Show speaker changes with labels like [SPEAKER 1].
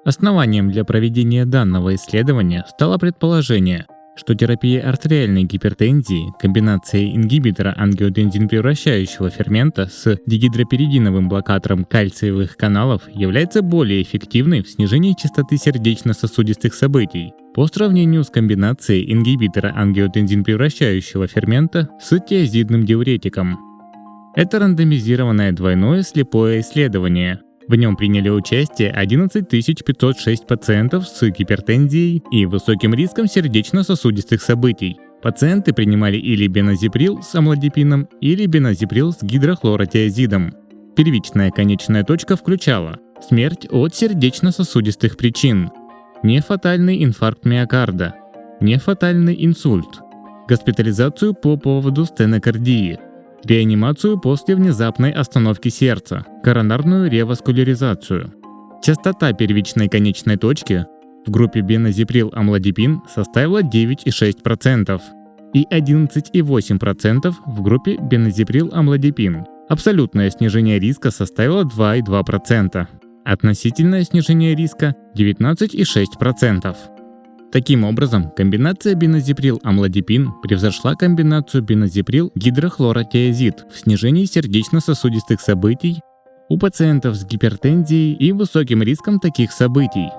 [SPEAKER 1] Основанием для проведения данного исследования стало предположение, что терапия артериальной гипертензии комбинацией ингибитора ангиотензин-превращающего фермента с дигидроперидиновым блокатором кальциевых каналов является более эффективной в снижении частоты сердечно-сосудистых событий по сравнению с комбинацией ингибитора ангиотензин-превращающего фермента с тиазидным диуретиком. Это рандомизированное двойное слепое исследование. В нем приняли участие 11 506 пациентов с гипертензией и высоким риском сердечно-сосудистых событий. Пациенты принимали или беназеприл с амлодипином, или беназеприл с гидрохлоротиазидом. Первичная конечная точка включала смерть от сердечно-сосудистых причин, нефатальный инфаркт миокарда, нефатальный инсульт, госпитализацию по поводу стенокардии, реанимацию после внезапной остановки сердца, коронарную реваскуляризацию. Частота первичной конечной точки в группе беназеприл-амлодипин составила 9,6% и 11,8% в группе беназеприл-амлодипин. Абсолютное снижение риска составило 2,2%. Относительное снижение риска – 19,6%. Таким образом, комбинация беназеприл-амлодипин превзошла комбинацию беназеприл-гидрохлоротиазид в снижении сердечно-сосудистых событий у пациентов с гипертензией и высоким риском таких событий.